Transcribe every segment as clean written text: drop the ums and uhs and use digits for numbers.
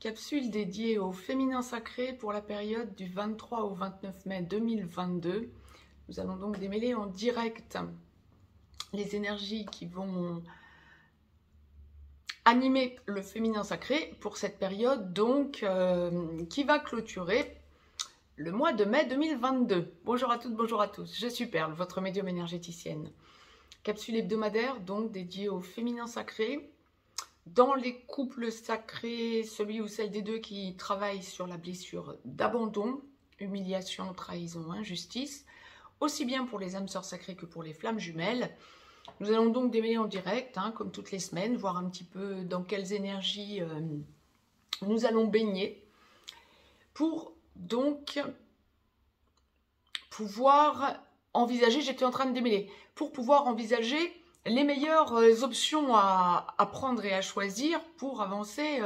Capsule dédiée au féminin sacré pour la période du 23 au 29 mai 2022. Nous allons donc démêler en direct les énergies qui vont animer le féminin sacré pour cette période donc qui va clôturer le mois de mai 2022. Bonjour à toutes, bonjour à tous, je suis Perle, votre médium énergéticienne. Capsule hebdomadaire donc dédiée au féminin sacré. Dans les couples sacrés, celui ou celle des deux qui travaillent sur la blessure d'abandon, humiliation, trahison, injustice, aussi bien pour les âmes sœurs sacrées que pour les flammes jumelles. Nous allons donc démêler en direct, comme toutes les semaines, voir un petit peu dans quelles énergies nous allons baigner pour donc pouvoir envisager, j'étais en train de démêler, pour pouvoir envisager les meilleures options à prendre et à choisir pour avancer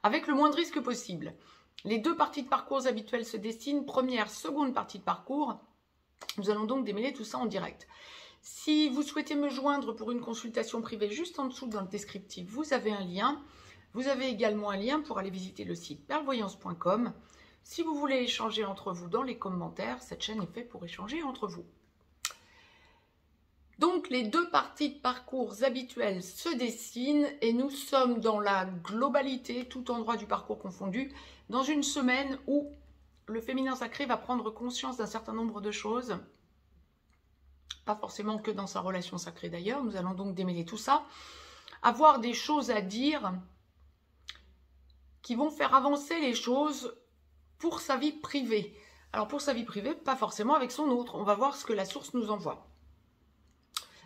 avec le moins de risques possible. Les deux parties de parcours habituelles se dessinent, première, seconde partie de parcours. Nous allons donc démêler tout ça en direct. Si vous souhaitez me joindre pour une consultation privée, juste en dessous dans le descriptif, vous avez un lien. Vous avez également un lien pour aller visiter le site perlevoyance.com. Si vous voulez échanger entre vous dans les commentaires, cette chaîne est faite pour échanger entre vous. Donc, les deux parties de parcours habituelles se dessinent et nous sommes dans la globalité, tout endroit du parcours confondu, dans une semaine où le féminin sacré va prendre conscience d'un certain nombre de choses, pas forcément que dans sa relation sacrée d'ailleurs. Nous allons donc démêler tout ça, avoir des choses à dire qui vont faire avancer les choses pour sa vie privée. Alors, pour sa vie privée, pas forcément avec son autre. On va voir ce que la source nous envoie.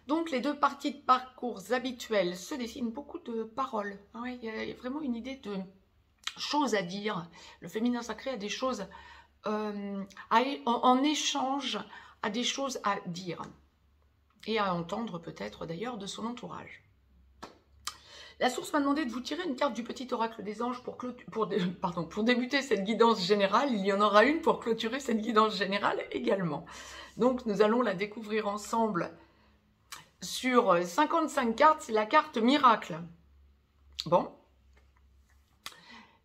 Donc, les deux parties de parcours habituelles se dessinent, beaucoup de paroles. Il y a vraiment une idée de choses à dire. Le féminin sacré a des choses en échange, a des choses à dire et à entendre peut-être d'ailleurs de son entourage. La source m'a demandé de vous tirer une carte du petit oracle des anges pour débuter cette guidance générale. Il y en aura une pour clôturer cette guidance générale également. Donc, nous allons la découvrir ensemble. Sur 55 cartes, c'est la carte miracle. Bon.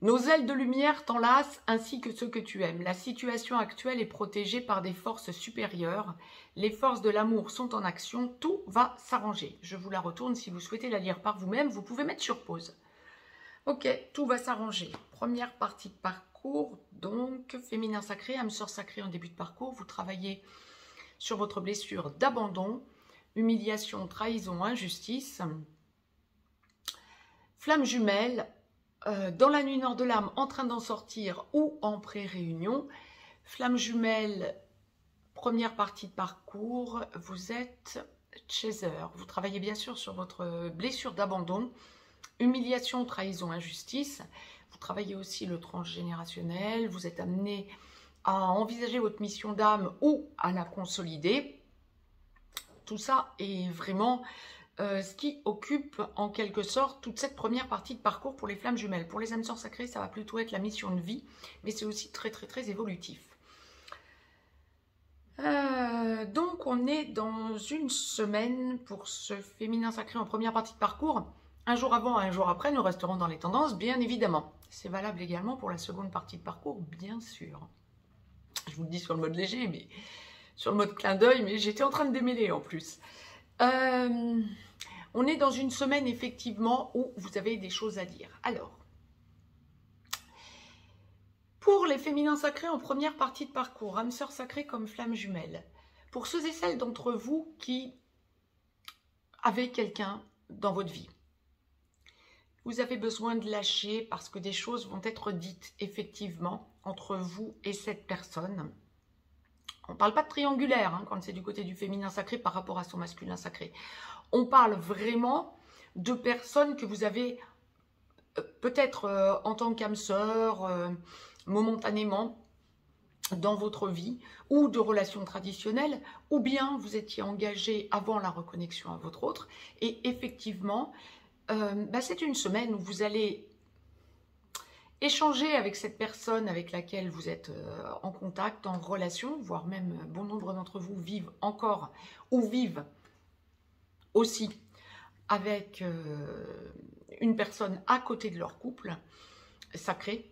Nos ailes de lumière t'enlacent ainsi que ceux que tu aimes. La situation actuelle est protégée par des forces supérieures. Les forces de l'amour sont en action. Tout va s'arranger. Je vous la retourne. Si vous souhaitez la lire par vous-même, vous pouvez mettre sur pause. Ok, tout va s'arranger. Première partie de parcours. Donc, féminin sacré, âme sœur sacrée en début de parcours. Vous travaillez sur votre blessure d'abandon. Humiliation, trahison, injustice. Flamme jumelle, dans la nuit nord de l'âme, en train d'en sortir ou en pré-réunion. Flamme jumelle, première partie de parcours, vous êtes chaser. Vous travaillez bien sûr sur votre blessure d'abandon. Humiliation, trahison, injustice. Vous travaillez aussi le transgénérationnel. Vous êtes amené à envisager votre mission d'âme ou à la consolider. Tout ça est vraiment ce qui occupe en quelque sorte toute cette première partie de parcours pour les flammes jumelles. Pour les âmes sœurs sacrées, ça va plutôt être la mission de vie, mais c'est aussi très très très évolutif. Donc on est dans une semaine pour ce féminin sacré en première partie de parcours. Un jour avant, un jour après, nous resterons dans les tendances, bien évidemment. C'est valable également pour la seconde partie de parcours, bien sûr. Je vous le dis sur le mode léger, mais sur le mode clin d'œil, mais j'étais en train de démêler en plus. On est dans une semaine effectivement où vous avez des choses à dire. Alors, pour les féminins sacrés en première partie de parcours, âme sœur sacrée comme flamme jumelle, pour ceux et celles d'entre vous qui avez quelqu'un dans votre vie, vous avez besoin de lâcher parce que des choses vont être dites effectivement entre vous et cette personne. On ne parle pas de triangulaire quand c'est du côté du féminin sacré par rapport à son masculin sacré. On parle vraiment de personnes que vous avez peut-être en tant qu'âme sœur, momentanément dans votre vie, ou de relations traditionnelles, ou bien vous étiez engagé avant la reconnexion à votre autre. Et effectivement, c'est une semaine où vous allez échanger avec cette personne avec laquelle vous êtes en contact, en relation, voire même bon nombre d'entre vous vivent encore ou vivent aussi avec une personne à côté de leur couple. sacré.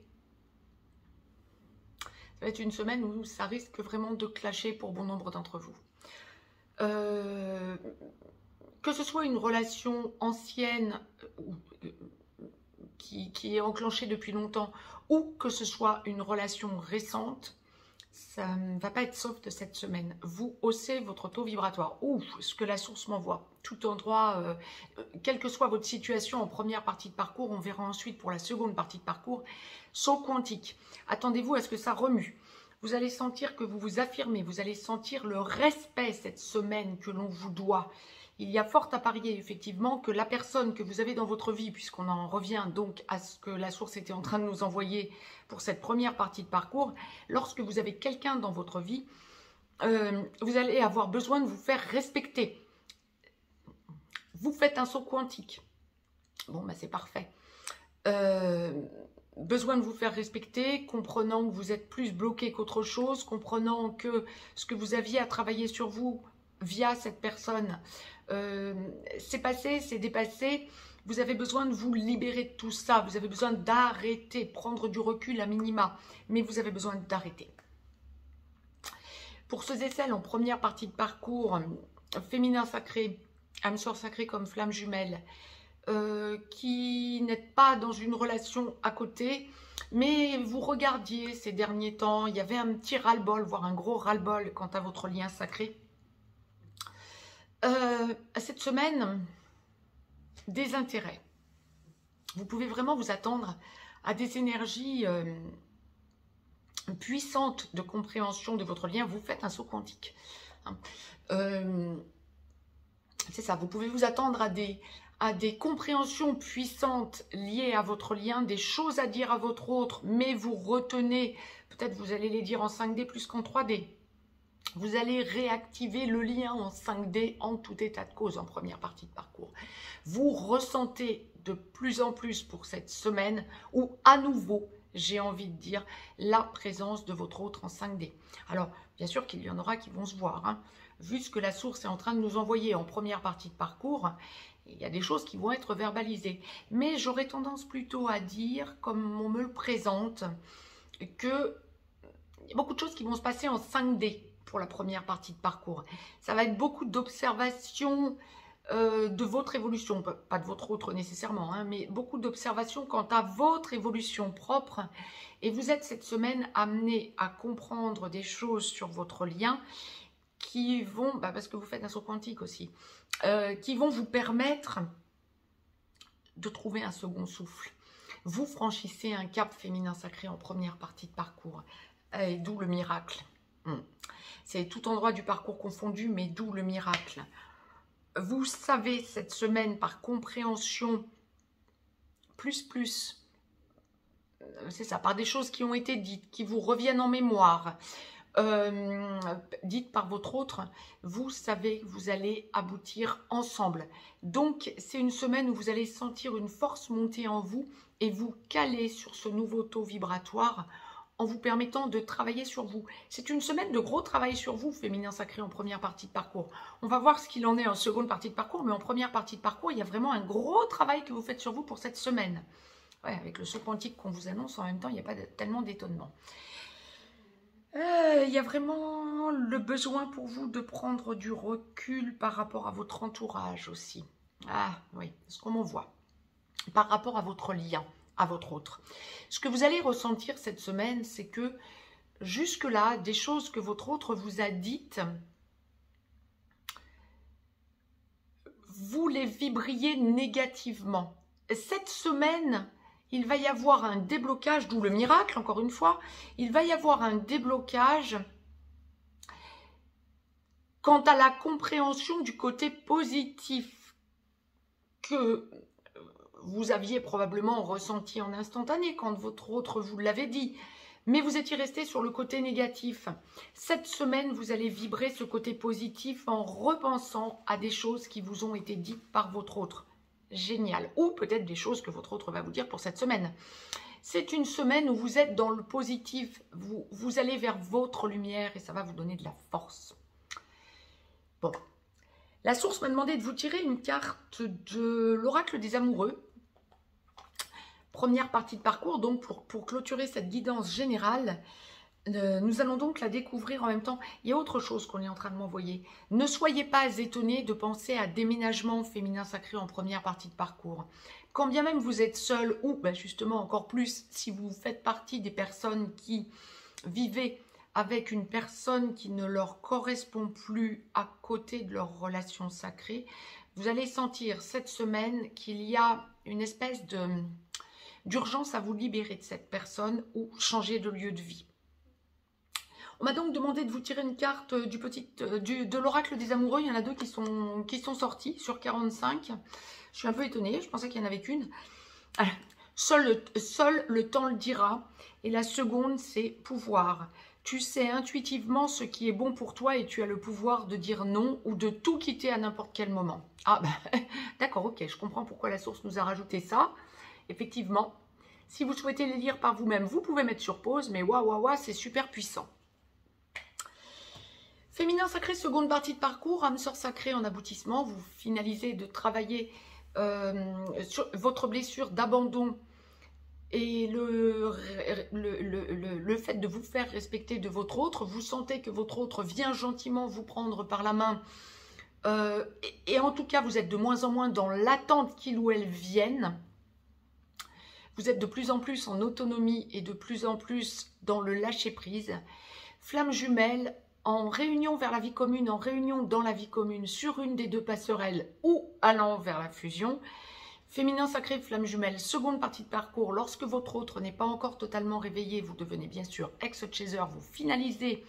Ça va être une semaine où ça risque vraiment de clasher pour bon nombre d'entre vous. Que ce soit une relation ancienne qui est enclenchée depuis longtemps ou que ce soit une relation récente, ça ne va pas être soft cette semaine. Vous haussez votre taux vibratoire. Ou ce que la source m'envoie. Tout endroit, quelle que soit votre situation en première partie de parcours, on verra ensuite pour la seconde partie de parcours, saut quantique. Attendez-vous à ce que ça remue. Vous allez sentir que vous vous affirmez, vous allez sentir le respect cette semaine que l'on vous doit. Il y a fort à parier effectivement que la personne que vous avez dans votre vie, puisqu'on en revient donc à ce que la source était en train de nous envoyer pour cette première partie de parcours, lorsque vous avez quelqu'un dans votre vie, vous allez avoir besoin de vous faire respecter. Vous faites un saut quantique. Bon, bah c'est parfait. Besoin de vous faire respecter, comprenant que vous êtes plus bloqué qu'autre chose, comprenant que ce que vous aviez à travailler sur vous via cette personne, c'est passé, c'est dépassé. Vous avez besoin de vous libérer de tout ça. Vous avez besoin d'arrêter, prendre du recul à minima. Mais vous avez besoin d'arrêter. Pour ceux et celles en première partie de parcours, féminin sacré, âme sœur sacrée comme flamme jumelle, qui n'êtes pas dans une relation à côté, mais vous regardiez ces derniers temps, il y avait un petit ras-le-bol, voire un gros ras-le-bol quant à votre lien sacré. Cette semaine, des intérêts. Vous pouvez vraiment vous attendre à des énergies puissantes de compréhension de votre lien. Vous faites un saut quantique. C'est ça, vous pouvez vous attendre à des compréhensions puissantes liées à votre lien, des choses à dire à votre autre, mais vous retenez, peut-être vous allez les dire en 5D plus qu'en 3D. Vous allez réactiver le lien en 5D en tout état de cause en première partie de parcours. Vous ressentez de plus en plus pour cette semaine où à nouveau, j'ai envie de dire, la présence de votre autre en 5D. Alors, bien sûr qu'il y en aura qui vont se voir. Hein. Vu ce que la source est en train de nous envoyer en première partie de parcours, il y a des choses qui vont être verbalisées. Mais j'aurais tendance plutôt à dire, comme on me le présente, qu'il y a beaucoup de choses qui vont se passer en 5D pour la première partie de parcours. Ça va être beaucoup d'observations de votre évolution, pas de votre autre nécessairement, hein, mais beaucoup d'observations quant à votre évolution propre. Et vous êtes cette semaine amené à comprendre des choses sur votre lien qui vont, parce que vous faites un saut quantique aussi, qui vont vous permettre de trouver un second souffle. Vous franchissez un cap féminin sacré en première partie de parcours, d'où le miracle. C'est tout endroit du parcours confondu, mais d'où le miracle. Vous savez cette semaine par compréhension plus, c'est ça, par des choses qui ont été dites, qui vous reviennent en mémoire, dites par votre autre, vous savez que vous allez aboutir ensemble. Donc c'est une semaine où vous allez sentir une force monter en vous et vous caler sur ce nouveau taux vibratoire en vous permettant de travailler sur vous. C'est une semaine de gros travail sur vous, féminin sacré en première partie de parcours. On va voir ce qu'il en est en seconde partie de parcours, mais en première partie de parcours, il y a vraiment un gros travail que vous faites sur vous pour cette semaine. Ouais, avec le saut quantique qu'on vous annonce, en même temps, il n'y a pas tellement d'étonnement. Il y a vraiment le besoin pour vous de prendre du recul par rapport à votre entourage aussi. Ah oui, c'est ce qu'on m'envoie. Par rapport à votre lien, à votre autre. Ce que vous allez ressentir cette semaine, c'est que jusque-là, des choses que votre autre vous a dites, vous les vibriez négativement. Cette semaine, il va y avoir un déblocage, d'où le miracle, encore une fois, il va y avoir un déblocage quant à la compréhension du côté positif que vous aviez probablement ressenti en instantané quand votre autre vous l'avait dit, mais vous étiez resté sur le côté négatif. Cette semaine, vous allez vibrer ce côté positif en repensant à des choses qui vous ont été dites par votre autre. Génial. Ou peut-être des choses que votre autre va vous dire pour cette semaine. C'est une semaine où vous êtes dans le positif. Vous allez vers votre lumière et ça va vous donner de la force. Bon. La source m'a demandé de vous tirer une carte de l'oracle des amoureux. première partie de parcours, donc pour clôturer cette guidance générale, nous allons donc la découvrir en même temps. Il y a autre chose qu'on est en train de m'envoyer. Ne soyez pas étonnés de penser à déménagement féminin sacré en première partie de parcours. Quand bien même vous êtes seul, ou justement encore plus, si vous faites partie des personnes qui vivez avec une personne qui ne leur correspond plus à côté de leur relation sacrée, vous allez sentir cette semaine qu'il y a une espèce d'urgence à vous libérer de cette personne ou changer de lieu de vie. On m'a donc demandé de vous tirer une carte de l'oracle des amoureux. Il y en a 2 qui sont sortis sur 45. Je suis un peu étonnée, je pensais qu'il n'y en avait qu'une. Seul le temps le dira. Et la seconde, c'est pouvoir. Tu sais intuitivement ce qui est bon pour toi et tu as le pouvoir de dire non ou de tout quitter à n'importe quel moment. Ah, d'accord, ok, je comprends pourquoi la source nous a rajouté ça. Effectivement, si vous souhaitez les lire par vous-même, vous pouvez mettre sur pause, mais waouh, c'est super puissant. Féminin sacré, seconde partie de parcours, âme sœur sacrée en aboutissement. Vous finalisez de travailler sur votre blessure d'abandon et le fait de vous faire respecter de votre autre. Vous sentez que votre autre vient gentiment vous prendre par la main. Et en tout cas, vous êtes de moins en moins dans l'attente qu'il ou elle vienne. Vous êtes de plus en plus en autonomie et de plus en plus dans le lâcher-prise. Flamme jumelle, en réunion vers la vie commune, en réunion dans la vie commune, sur une des 2 passerelles ou allant vers la fusion. Féminin sacré, flamme jumelle, seconde partie de parcours. Lorsque votre autre n'est pas encore totalement réveillé, vous devenez bien sûr ex-chaser, vous finalisez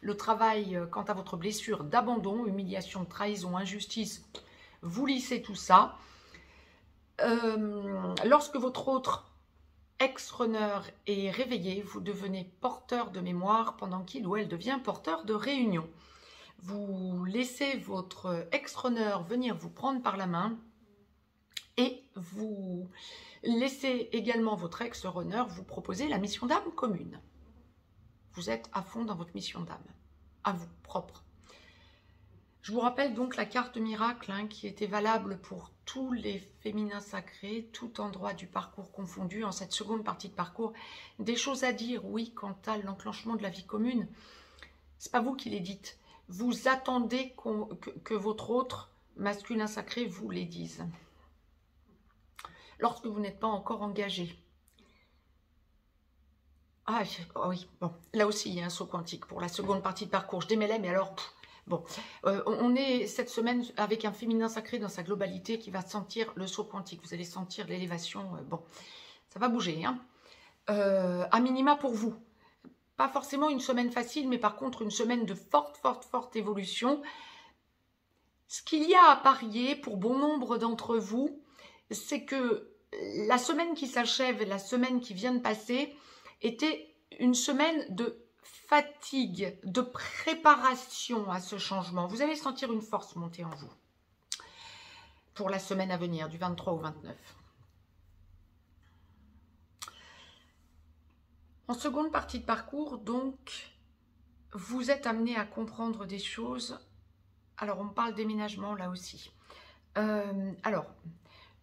le travail quant à votre blessure d'abandon, humiliation, trahison, injustice, vous lissez tout ça. Lorsque votre autre ex-runner est réveillé, vous devenez porteur de mémoire pendant qu'il ou elle devient porteur de réunion. Vous laissez votre ex-runner venir vous prendre par la main et vous laissez également votre ex-runner vous proposer la mission d'âme commune. Vous êtes à fond dans votre mission d'âme, à vous propre. Je vous rappelle donc la carte miracle qui était valable pour tous les féminins sacrés, tout endroit du parcours confondu, en cette seconde partie de parcours. Des choses à dire, oui, quant à l'enclenchement de la vie commune. C'est pas vous qui les dites. Vous attendez que votre autre masculin sacré vous les dise. Lorsque vous n'êtes pas encore engagé. Ah oui, bon, là aussi il y a un saut quantique pour la seconde partie de parcours. Je démêlais, mais alors... Bon, on est cette semaine avec un féminin sacré dans sa globalité qui va sentir le saut quantique. Vous allez sentir l'élévation. Bon, ça va bouger. À minima pour vous. Pas forcément une semaine facile, mais par contre une semaine de forte évolution. Ce qu'il y a à parier pour bon nombre d'entre vous, c'est que la semaine qui s'achève, la semaine qui vient de passer, était une semaine de fatigue, de préparation à ce changement. Vous allez sentir une force monter en vous pour la semaine à venir, du 23 au 29. En seconde partie de parcours, donc, vous êtes amené à comprendre des choses. Alors, on parle déménagement là aussi. Alors,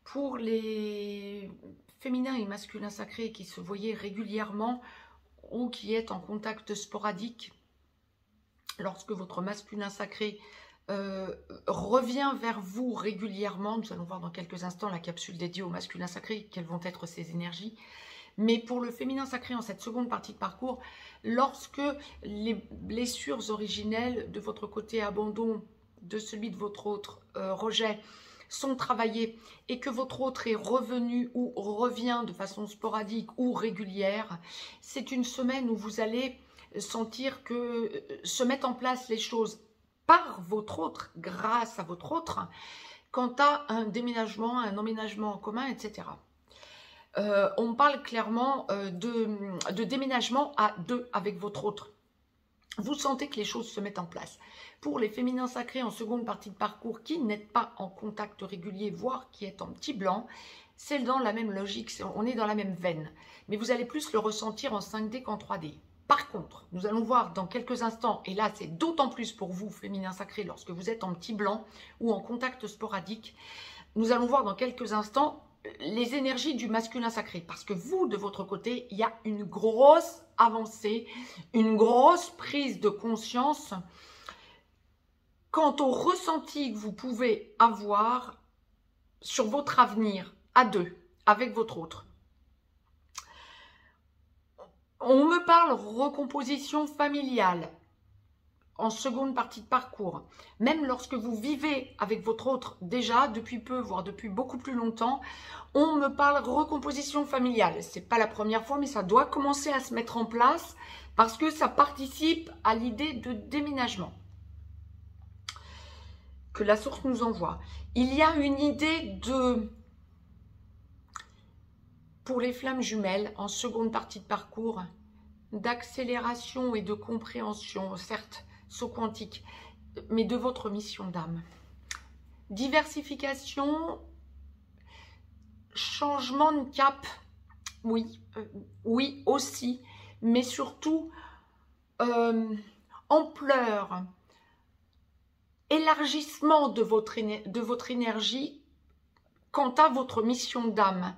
pour les féminins et masculins sacrés qui se voyaient régulièrement ou qui est en contact sporadique, lorsque votre masculin sacré revient vers vous régulièrement, nous allons voir dans quelques instants la capsule dédiée au masculin sacré, quelles vont être ses énergies, mais pour le féminin sacré en cette seconde partie de parcours, lorsque les blessures originelles de votre côté abandon, de celui de votre autre rejet, sont travaillées et que votre autre est revenu ou revient de façon sporadique ou régulière, c'est une semaine où vous allez sentir que se mettent en place les choses par votre autre, grâce à votre autre, quant à un déménagement, un emménagement en commun, etc. On parle clairement de déménagement à 2 avec votre autre. Vous sentez que les choses se mettent en place. Pour les féminins sacrés en seconde partie de parcours qui n'êtes pas en contact régulier, voire qui est en petit blanc, c'est dans la même logique, on est dans la même veine. Mais vous allez plus le ressentir en 5D qu'en 3D. Par contre, nous allons voir dans quelques instants, et là c'est d'autant plus pour vous, féminins sacrés, lorsque vous êtes en petit blanc ou en contact sporadique, nous allons voir dans quelques instants les énergies du masculin sacré. Parce que vous, de votre côté, il y a une grosse avancée, une grosse prise de conscience quant au ressenti que vous pouvez avoir sur votre avenir à deux, avec votre autre. On me parle recomposition familiale en seconde partie de parcours. Même lorsque vous vivez avec votre autre déjà depuis peu, voire depuis beaucoup plus longtemps, on me parle recomposition familiale. C'est pas la première fois, mais ça doit commencer à se mettre en place parce que ça participe à l'idée de déménagement que la source nous envoie. Il y a une idée de, pour les flammes jumelles, en seconde partie de parcours, d'accélération et de compréhension, certes, saut quantique, mais de votre mission d'âme. Diversification, changement de cap, oui, oui aussi, mais surtout ampleur, élargissement de votre énergie quant à votre mission d'âme.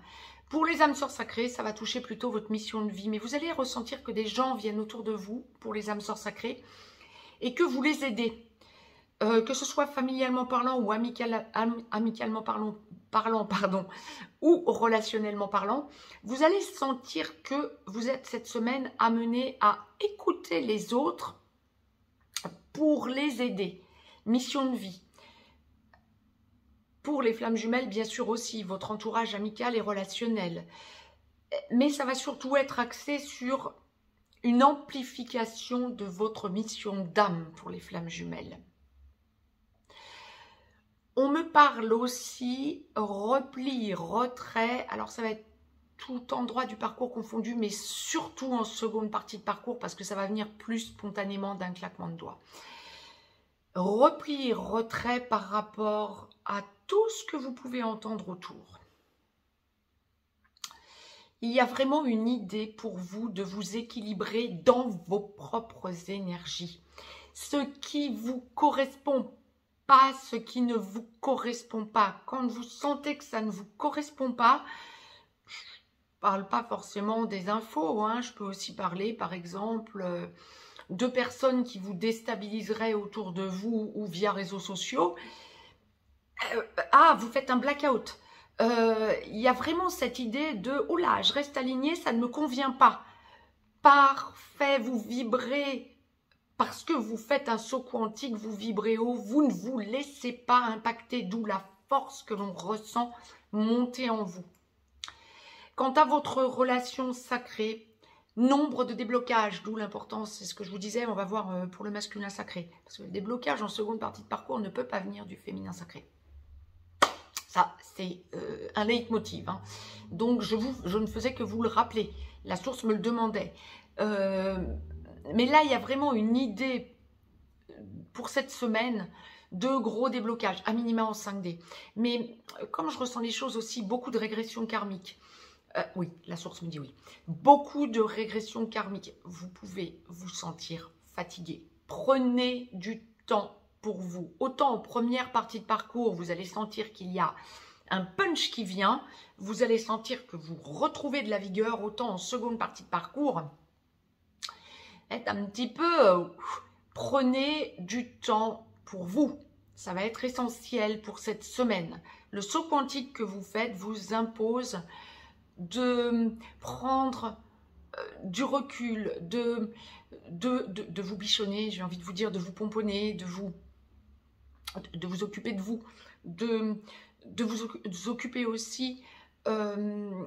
Pour les âmes sœurs sacrées, ça va toucher plutôt votre mission de vie, mais vous allez ressentir que des gens viennent autour de vous, pour les âmes sœurs sacrées, et que vous les aidez, que ce soit familialement parlant ou amicalement parlant, ou relationnellement parlant, vous allez sentir que vous êtes cette semaine amené à écouter les autres pour les aider. Mission de vie. Pour les flammes jumelles, bien sûr aussi, votre entourage amical et relationnel. Mais ça va surtout être axé sur une amplification de votre mission d'âme pour les flammes jumelles. On me parle aussi repli, retrait. Alors ça va être tout endroit du parcours confondu, mais surtout en seconde partie de parcours parce que ça va venir plus spontanément d'un claquement de doigts. Repli, retrait par rapport à tout ce que vous pouvez entendre autour. Il y a vraiment une idée pour vous de vous équilibrer dans vos propres énergies. Ce qui vous correspond pas, ce qui ne vous correspond pas. Quand vous sentez que ça ne vous correspond pas, je ne parle pas forcément des infos, hein, je peux aussi parler par exemple de personnes qui vous déstabiliseraient autour de vous ou via réseaux sociaux. Ah, vous faites un blackout. Il y a vraiment cette idée de « Oh là, je reste aligné, ça ne me convient pas ». Parfait, vous vibrez parce que vous faites un saut quantique, vous vibrez haut, vous ne vous laissez pas impacter, d'où la force que l'on ressent monter en vous. Quant à votre relation sacrée, nombre de déblocages, d'où l'importance, c'est ce que je vous disais, on va voir pour le masculin sacré. Parce que le déblocage en seconde partie de parcours ne peut pas venir du féminin sacré. Ça, c'est un leitmotiv. Hein. Donc, je ne faisais que vous le rappeler. La source me le demandait. Mais là, il y a vraiment une idée pour cette semaine de gros déblocages, à minima en 5D. Mais comme je ressens les choses aussi, beaucoup de régression karmique. Oui, la source me dit oui. Beaucoup de régression karmique. Vous pouvez vous sentir fatigué. Prenez du temps pour vous. Autant en première partie de parcours, vous allez sentir qu'il y a un punch qui vient. Vous allez sentir que vous retrouvez de la vigueur. Autant en seconde partie de parcours, être un petit peu... prenez du temps pour vous. Ça va être essentiel pour cette semaine. Le saut quantique que vous faites vous impose de prendre du recul, de vous bichonner, j'ai envie de vous dire, de vous pomponner, de vous occuper de vous, de vous occuper aussi de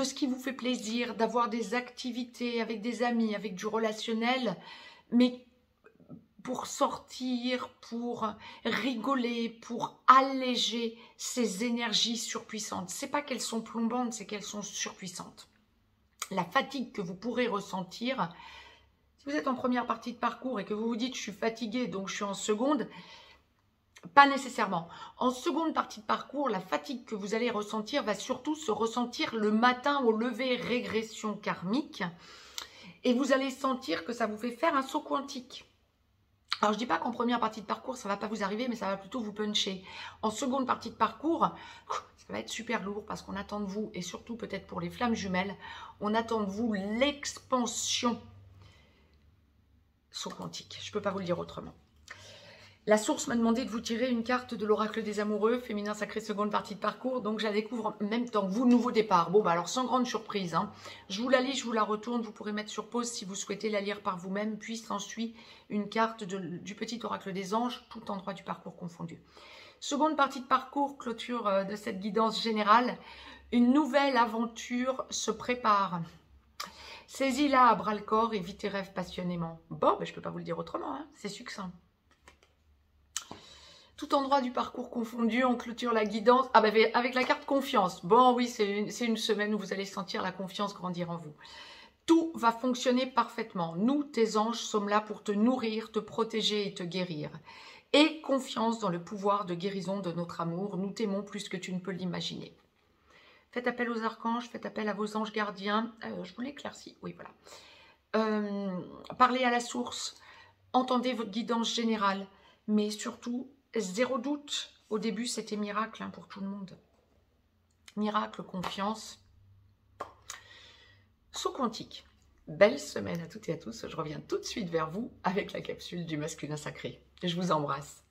ce qui vous fait plaisir, d'avoir des activités avec des amis, avec du relationnel, mais pour sortir, pour rigoler, pour alléger ces énergies surpuissantes. Ce n'est pas qu'elles sont plombantes, c'est qu'elles sont surpuissantes. La fatigue que vous pourrez ressentir, si vous êtes en première partie de parcours et que vous vous dites « je suis fatigué, donc je suis en seconde », pas nécessairement. En seconde partie de parcours, la fatigue que vous allez ressentir va surtout se ressentir le matin au lever, régression karmique, et vous allez sentir que ça vous fait faire un saut quantique. Alors, je dis pas qu'en première partie de parcours, ça va pas vous arriver, mais ça va plutôt vous puncher. En seconde partie de parcours, ça va être super lourd parce qu'on attend de vous, et surtout peut-être pour les flammes jumelles, on attend de vous l'expansion saut quantique. Je peux pas vous le dire autrement. La source m'a demandé de vous tirer une carte de l'oracle des amoureux, féminin sacré seconde partie de parcours, donc je la découvre en même temps que vous, nouveau départ. Bon, bah alors sans grande surprise, hein. Je vous la lis, je vous la retourne, vous pourrez mettre sur pause si vous souhaitez la lire par vous-même, puis s'ensuit une carte du petit oracle des anges, tout endroit du parcours confondu. Seconde partie de parcours, clôture de cette guidance générale, une nouvelle aventure se prépare. Saisis-la à bras-le-corps et vis tes rêves passionnément. Bon, ben, je ne peux pas vous le dire autrement, hein, c'est succinct. Tout endroit du parcours confondu, on clôture la guidance. Ah ben, avec la carte confiance. Bon, oui, c'est une semaine où vous allez sentir la confiance grandir en vous. Tout va fonctionner parfaitement. Nous, tes anges, sommes là pour te nourrir, te protéger et te guérir. Aie confiance dans le pouvoir de guérison de notre amour. Nous t'aimons plus que tu ne peux l'imaginer. Faites appel aux archanges, faites appel à vos anges gardiens. Je vous l'éclaircis, oui, voilà. Parlez à la source, entendez votre guidance générale, mais surtout, zéro doute. Au début, c'était miracle hein, pour tout le monde. Miracle, confiance. Saut quantique. Belle semaine à toutes et à tous. Je reviens tout de suite vers vous avec la capsule du masculin sacré. Je vous embrasse.